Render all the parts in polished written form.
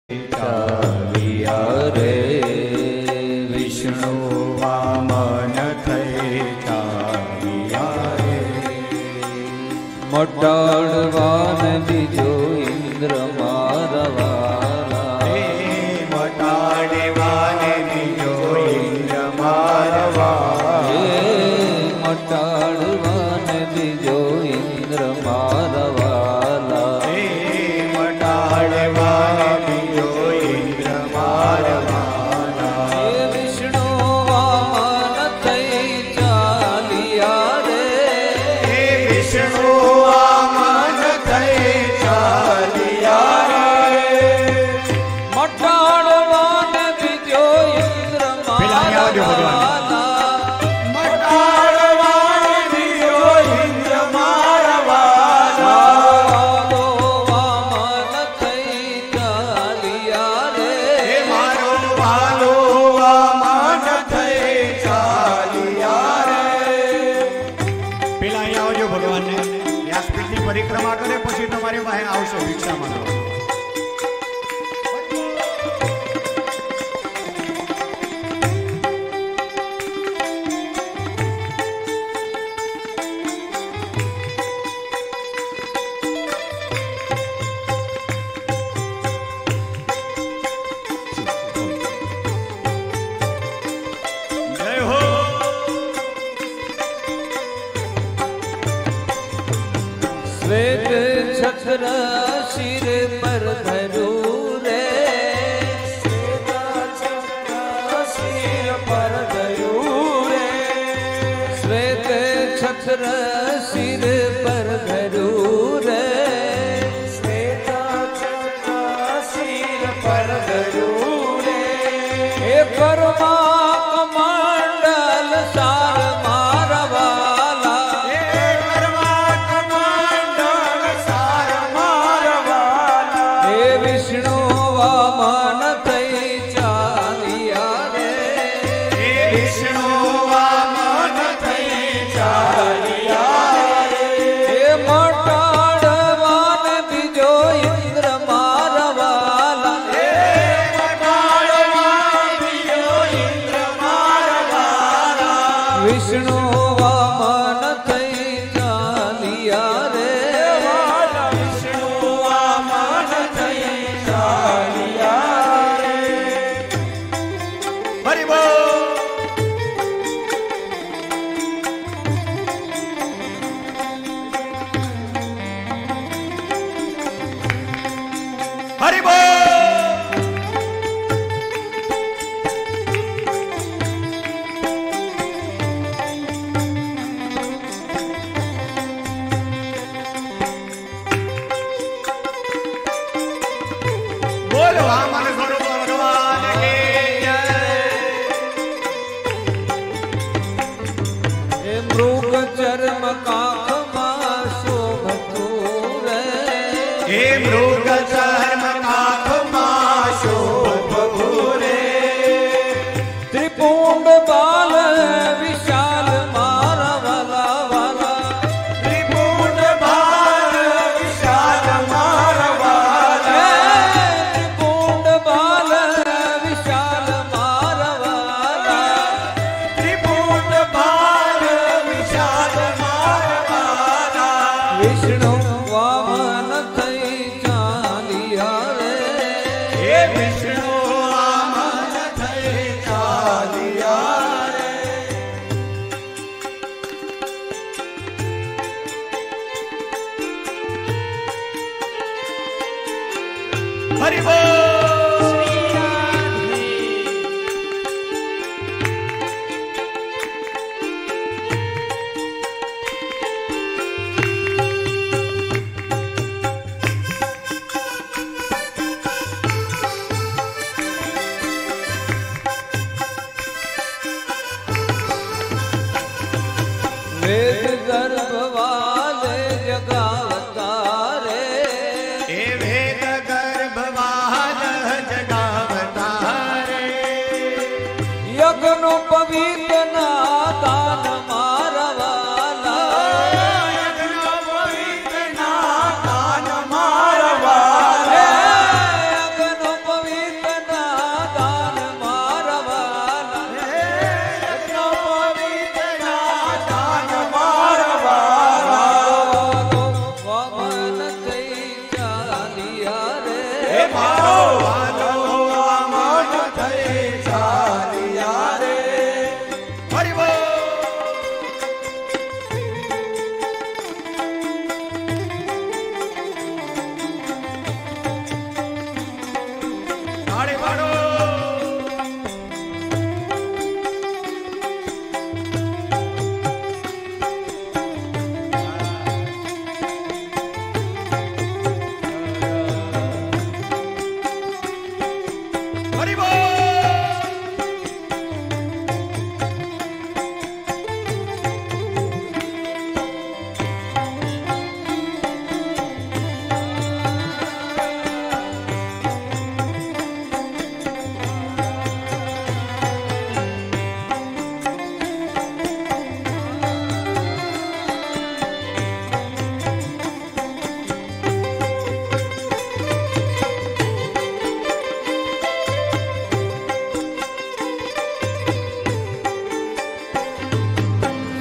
ચાલિયા રે વિષ્ણુ વામન થઈ ચાલિયા રે મટાડવાન બીજો ઇન્દ્ર મારવાલા મટાડવાન બીજો ઇન્દ્ર મારવાલા મટાડવાન બીજો ઇન્દ્ર મારવાલા મટાડવાન परिक्रमा करे पछी तमारी पासे आवशे भिक्षा मांगवा श्वेत छत्र सिर पर धरू रे श्वेत छत्र सिर पर धरू रे श्वेत छत्र सिर पर धरू रे श्वेत छत्र सिर पर धरू रे हे कर्मा कमंडल सार मारवाला विष्णु वामन થઈ ચાલિયા રે વિષ્ણુ વામન થઈ ચાલિયા રે હે મટાડવાન બીજો ઇન્દ્ર મારવાલા હે મટાડવાન બીજો ઇન્દ્ર મારવાલા વિષ્ણુ વામન થઈ ચાલિયા રે વિષ્ણુ વામન થઈ हरि बोल बोलो वामन स्वरूप भगवान की जय मृग चर्म काखमा शोभतु रे हे मृग चर्म काखमा शोभतु रे त्रिपुंड बाल विशाल मारवाला वाला त्रिपुंड बाल विशाल मारवाला त्रिपुंड बाल विशाल मारवाला त्रिपुंड बाल विशाल मारवाला विष्णु वामन થઈ ચાલિયા રે हे विष्णु वामन થઈ ચાલિયા રે हरि बोल वेद गर्भ वाले जगावता रे हे वेद गर्भ वाले વાલો વામન થઈ ચાલ્યા રે. હરિ બોલ. તાળી પાડો. હરિ બોલ.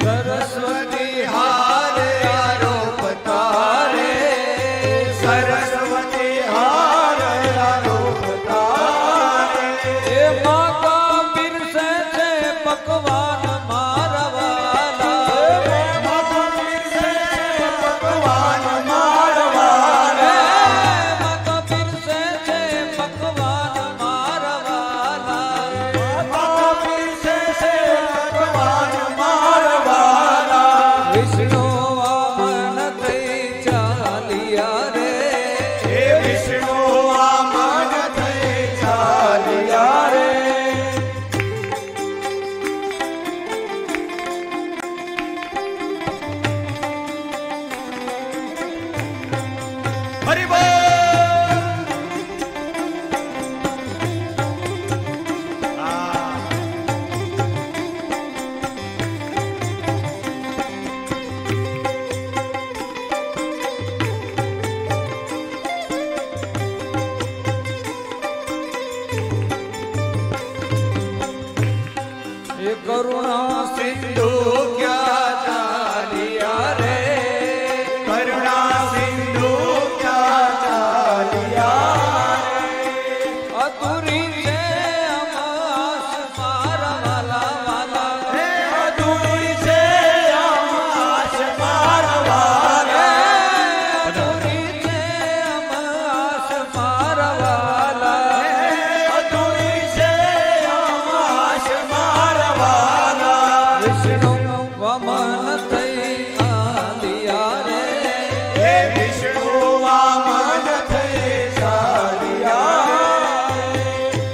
સરસ્વતી હારે આરોપ તારે સરસ્વતી હાર આરોપ તારે. એ માતા પીરસે છે પકવાન મારવાલા ભગવાન મારવાલા. માતા પીરસે છે પકવાન મારવાલા માતા પીરસે છે ભગવાન મારવાલા. વિષ્ણુ વામન થઈ ચાલ્યા રે હે વિષ્ણુ વામન થઈ ચાલ્યા રે. હરિ બોલ. આ એ કરુણા સિંધુ ક્યાં ચાલ્યા રે કરુણા સિંધુ ક્યાં ચાલ્યા રે. અધૂરી છે અમાસ મારવાલા વાલા હે અધૂરી છે આશ મારવાલા. અધૂરી છે અમાસ મારવાલા અધૂરી છે આશ મારવાલા. વિષ્ણુ વમન થઈ આલિયા રે હે વિષ્ણુ વામન થઈ ચાલ્યા રે.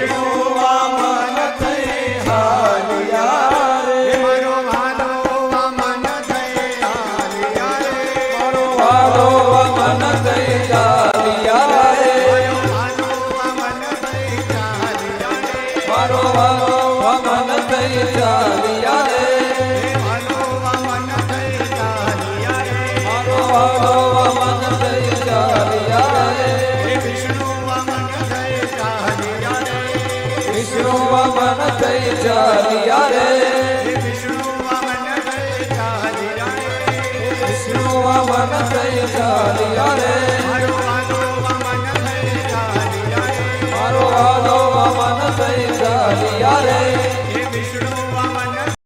વિષ્ણુ વામન થઈ હાલિયા રે મારો વાલો વામન થઈ હાલિયા રે મારો વાલો વમન થઈ ચાલિયા રે મારો વાલો વામન થઈ હાલિયા રે મારો વમન થઈ ચાલિયા રે મારો વાલો વામન થઈ મારો વમન થઈ હાલિયા રે ચાલિયા રે વિષ્ણુ વામન થઈ હાલિયા રે વિષ્ણુ વમન થઈ ચાલિયા રે વિષ્ણુ વામન થઈ હાલિયા રે વિષ્ણુ વમન થઈ ચાલિયા રે મારો વાલો વામન થઈ હાલિયા રે મારો વાલો વમન થઈ ચાલિયા રે